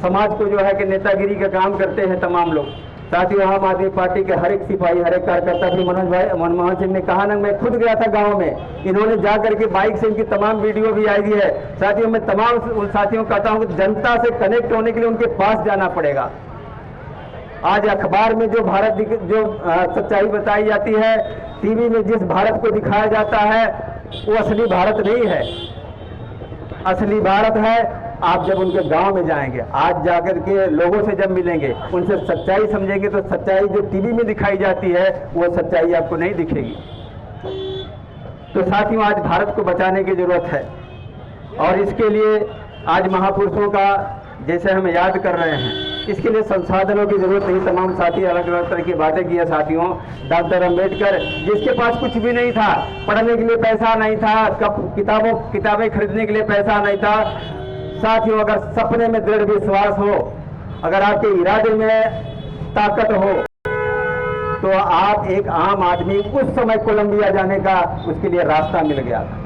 समाज को जो है कि नेतागिरी का काम करते हैं तमाम लोग। साथियों, आम आदमी पार्टी के हर एक सिपाही, हर एक कार्यकर्ता भी मनमोहन सिंह ने कहा ना, मैं खुद गया था गांव में, इन्होंने जा करके बाइक से इनकी तमाम वीडियो भी आई है। साथियों, मैं तमाम उन साथियों को कहता हूं कि जनता से कनेक्ट होने के लिए उनके पास जाना पड़ेगा। आज अखबार में जो सच्चाई बताई जाती है, टीवी में जिस भारत को दिखाया जाता है, वो असली भारत नहीं है। असली भारत है आप जब उनके गांव में जाएंगे, आज जाकर के लोगों से जब मिलेंगे, उनसे सच्चाई समझेंगे, तो सच्चाई जो टीवी में दिखाई जाती है वो सच्चाई आपको नहीं दिखेगी। तो साथियों, आज भारत को बचाने की जरूरत है और इसके लिए आज महापुरुषों का जैसे हम याद कर रहे हैं, इसके लिए संसाधनों की जरूरत नहीं। तमाम साथी अलग अलग तरह की बातें की है। साथियों, डॉक्टर अंबेडकर, जिसके पास कुछ भी नहीं था, पढ़ने के लिए पैसा नहीं था, किताबें खरीदने के लिए पैसा नहीं था। साथियों, अगर सपने में दृढ़ विश्वास हो, अगर आपके इरादे में ताकत हो, तो आप एक आम आदमी उस समय कोलंबिया जाने का उसके लिए रास्ता मिल गया था।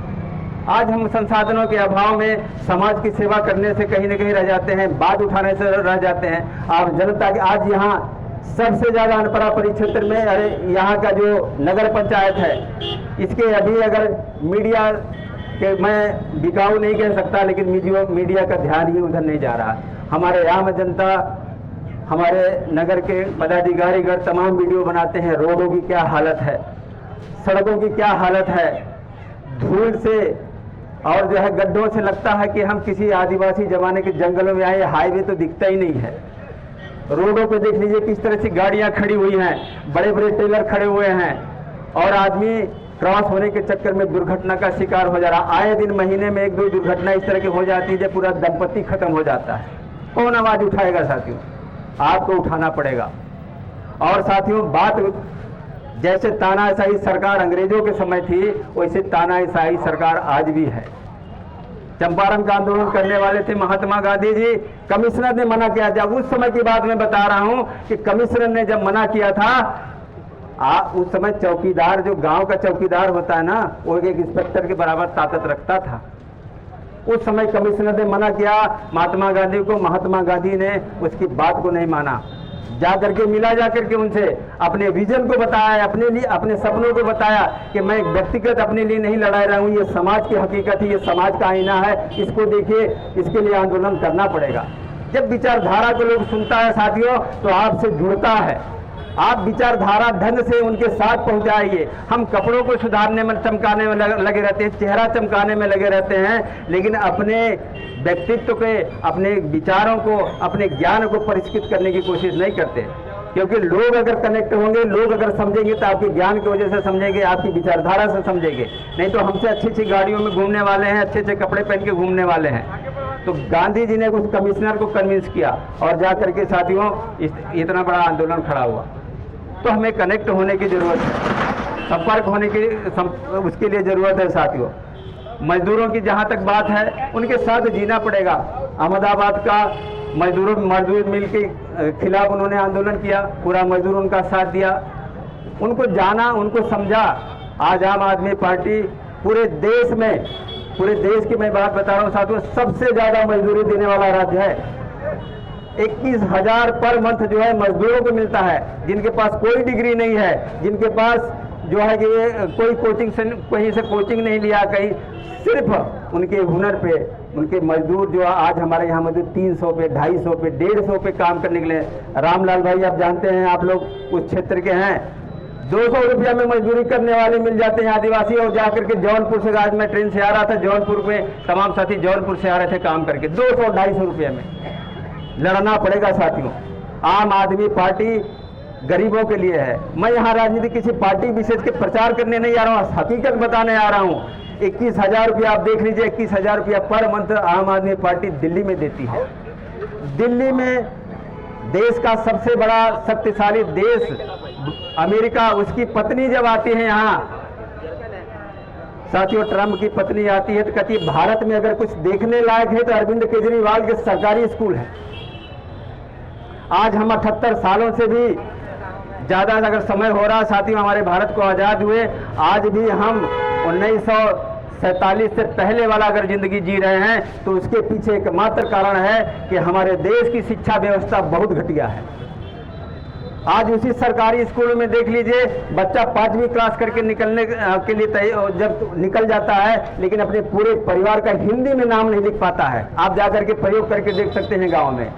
आज हम संसाधनों के अभाव में समाज की सेवा करने से कहीं न कहीं रह जाते हैं, बात उठाने से रह जाते हैं। आप जनता के आज यहाँ सबसे ज्यादा अनपढ़ा परिक्षेत्र में, अरे यहाँ का जो नगर पंचायत है, इसके अभी अगर मीडिया के, मैं बिकाऊ नहीं कह सकता, लेकिन मीडिया का ध्यान ही उधर नहीं जा रहा। हमारे आम जनता, हमारे नगर के पदाधिकारीगण तमाम वीडियो बनाते हैं, रोडों की क्या हालत है, सड़कों की क्या हालत है, धूल से और जो है गड्ढों से लगता है कि हम किसी आदिवासी जमाने के जंगलों में आए। हाईवे तो दिखता ही नहीं है। रोडों पे देख लीजिए किस तरह से गाड़ियां खड़ी हुई हैं, बड़े बड़े टेलर खड़े हुए हैं और आदमी क्रॉस होने के चक्कर में दुर्घटना का शिकार हो जा रहा। आए दिन महीने में एक दो दुर्घटना इस तरह की हो जाती है जब पूरा दंपत्ति खत्म हो जाता है। कौन आवाज उठाएगा? साथियों, आपको उठाना पड़ेगा। और साथियों, बात जैसे तानाशाही सरकार अंग्रेजों के समय थी, वैसे तानाशाही सरकार आज भी है। चंपारण का आंदोलन करने वाले थे महात्मा गांधी जी, कमिश्नर ने मना किया था। उस समय की बात मैं बता रहा हूं कि कमिश्नर ने जब मना किया था, उस समय चौकीदार, जो गांव का चौकीदार होता है ना, वो एक इंस्पेक्टर के बराबर ताकत रखता था। उस समय कमिश्नर ने मना किया महात्मा गांधी को, महात्मा गांधी ने उसकी बात को नहीं माना। जाकर के मिला, जाकर के उनसे अपने विजन को बताया, अपने लिए, अपने सपनों को बताया कि मैं व्यक्तिगत अपने लिए नहीं लड़ा रहा हूं, ये समाज की हकीकत है, ये समाज का आईना है, इसको देखिए, इसके लिए आंदोलन करना पड़ेगा। जब विचारधारा को लोग सुनता है साथियों, तो आपसे जुड़ता है। आप विचारधारा ढंग से उनके साथ पहुंचाइए। हम कपड़ों को सुधारने में, चमकाने में लगे रहते हैं, चेहरा चमकाने में लगे रहते हैं, लेकिन अपने व्यक्तित्व के, अपने विचारों को, अपने ज्ञान को परिष्कृत करने की कोशिश नहीं करते। क्योंकि लोग अगर कनेक्ट होंगे, लोग अगर समझेंगे, तो आपके ज्ञान की वजह से समझेंगे, आपकी विचारधारा से समझेंगे। नहीं तो हमसे अच्छी अच्छी गाड़ियों में घूमने वाले हैं, अच्छे अच्छे कपड़े पहन के घूमने वाले हैं। तो गांधी जी ने उस कमिश्नर को कन्विंस किया और जाकर के साथियों इतना बड़ा आंदोलन खड़ा हुआ। तो हमें कनेक्ट होने की जरूरत है, संपर्क होने की उसके लिए जरूरत है साथियों। मजदूरों की जहां तक बात है, उनके साथ जीना पड़ेगा। अहमदाबाद का मजदूर मिल के खिलाफ उन्होंने आंदोलन किया, पूरा मजदूर उनका साथ दिया, उनको जाना, उनको समझा। आज आम आदमी पार्टी पूरे देश में, पूरे देश की मैं बात बता रहा हूँ साथियों, सबसे ज्यादा मजदूरी देने वाला राज्य है। 21,000 पर मंथ जो है मजदूरों को मिलता है, जिनके पास कोई डिग्री नहीं है, जिनके पास जो है कि कोई कोचिंग से, कहीं से कोचिंग नहीं लिया, कहीं सिर्फ उनके हुनर पे, उनके मजदूर जो आज हमारे यहाँ मजदूर 300 पे, 250 पे, 150 पे काम करने के लिए। रामलाल भाई आप जानते हैं, आप लोग उस क्षेत्र के हैं, 200 रुपया में मजदूरी करने वाले मिल जाते हैं आदिवासी। और जाकर के जौनपुर से, आज मैं ट्रेन से आ रहा था, जौनपुर में तमाम साथी जौनपुर से आ रहे थे काम करके, 200-250 रुपये में। लड़ना पड़ेगा साथियों। आम आदमी पार्टी गरीबों के लिए है। मैं यहाँ राजनीति किसी पार्टी विशेष के प्रचार करने नहीं आ रहा हूँ, हकीकत बताने आ रहा हूँ। 21,000 रुपया आप देख लीजिए, 21,000 रुपया पर मंथ आम आदमी पार्टी दिल्ली में देती है। दिल्ली में देश का सबसे बड़ा शक्तिशाली देश अमेरिका, उसकी पत्नी जब आती है यहाँ साथियों, ट्रम्प की पत्नी आती है तो कहती है भारत में अगर कुछ देखने लायक है तो अरविंद केजरीवाल के सरकारी स्कूल है। आज हम 78 सालों से भी ज्यादा अगर समय हो रहा साथियों, हमारे भारत को आजाद हुए, आज भी हम 1947 से पहले वाला अगर जिंदगी जी रहे हैं तो उसके पीछे एकमात्र कारण है कि हमारे देश की शिक्षा व्यवस्था बहुत घटिया है। आज उसी सरकारी स्कूलों में देख लीजिए, बच्चा 5वीं क्लास करके निकलने के लिए जब निकल जाता है, लेकिन अपने पूरे परिवार का हिंदी में नाम नहीं लिख पाता है। आप जाकर के प्रयोग करके देख सकते हैं गांव में,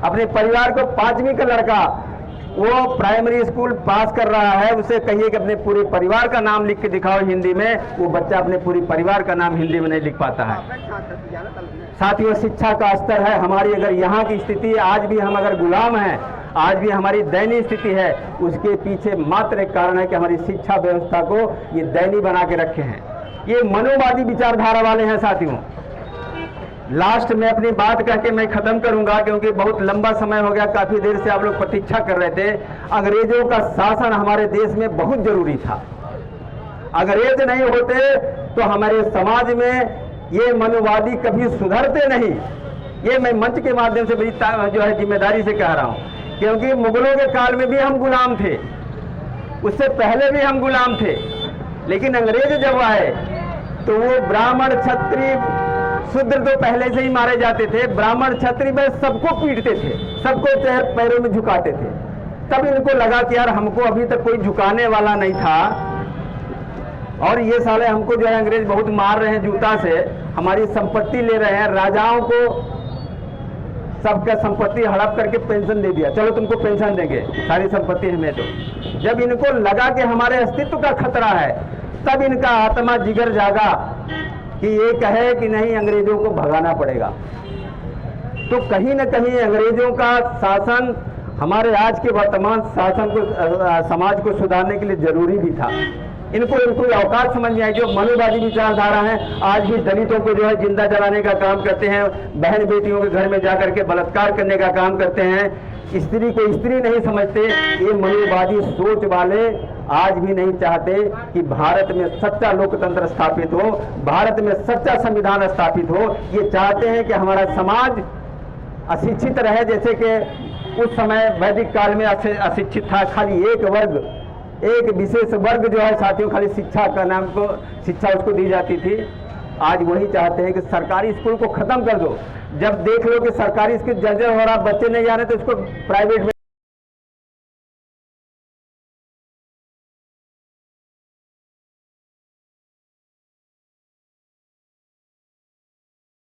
अपने परिवार को 5वीं का लड़का वो प्राइमरी स्कूल पास कर रहा है, उसे कहिए कि अपने पूरे परिवार का नाम लिख के दिखाओ हिंदी में, वो बच्चा अपने पूरे परिवार का नाम हिंदी में नहीं लिख पाता है। साथियों, शिक्षा का स्तर है हमारी, अगर यहाँ की स्थिति आज भी हम अगर गुलाम हैं, आज भी हमारी दयनीय स्थिति है, उसके पीछे मात्र एक कारण है कि हमारी शिक्षा व्यवस्था को ये दयनीय बना के रखे हैं। ये मनोवादी विचारधारा वाले हैं। साथियों, लास्ट में अपनी बात कह के मैं खत्म करूंगा, क्योंकि बहुत लंबा समय हो गया, काफी देर से आप लोग प्रतीक्षा कर रहे थे। अंग्रेजों का शासन हमारे देश में बहुत जरूरी था। अंग्रेज नहीं होते तो हमारे समाज में ये मनोवादी कभी सुधरते नहीं। ये मैं मंच के माध्यम से बड़ी जो है जिम्मेदारी से कह रहा हूं, क्योंकि मुगलों के काल में भी हम गुलाम थे, उससे पहले भी हम गुलाम थे, लेकिन अंग्रेज जब आए तो वो ब्राह्मण क्षत्रिय शूद्र तो पहले से ही मारे जाते थे, ब्राह्मण क्षत्रिय में सबको पीटते थे, सबको पैरों में झुकाते थे। तब इनको लगा कि यार हमको अभी तक कोई झुकाने वाला नहीं था, और ये साले हमको जो है अंग्रेज बहुत मार रहे हैं जूता से, हमारी संपत्ति ले रहे हैं, राजाओं को सबका संपत्ति हड़प करके पेंशन दे दिया, चलो तुमको पेंशन देंगे, सारी संपत्ति हमें दो। जब इनको लगा कि हमारे अस्तित्व का खतरा है, तब इनका आत्मा जिगर जागा कि ये कहे कि नहीं, अंग्रेजों को भगाना पड़ेगा। तो कहीं न कहीं अंग्रेजों का शासन हमारे आज के वर्तमान शासन को, समाज को सुधारने के लिए जरूरी भी था। इनको अवकाश समझ में आई। जो मनोवादी विचारधारा है, आज भी दलितों को जो है जिंदा जलाने का काम करते हैं, बहन बेटियों के घर में जाकर के बलात्कार करने का काम करते हैं, स्त्री को स्त्री नहीं समझते। ये मनोवादी सोच वाले आज भी नहीं चाहते कि भारत में सच्चा लोकतंत्र स्थापित हो, भारत में सच्चा संविधान स्थापित हो। ये चाहते हैं कि हमारा समाज अशिक्षित रहे, जैसे कि उस समय वैदिक काल में अशिक्षित था, खाली एक वर्ग, एक विशेष वर्ग जो है साथियों, खाली शिक्षा का नाम को शिक्षा उसको दी जाती थी। आज वही चाहते हैं कि सरकारी स्कूल को खत्म कर दो। जब देख लो कि सरकारी स्कूल जर्जर हो रहा, बच्चे नहीं जा रहे, तो इसको प्राइवेट में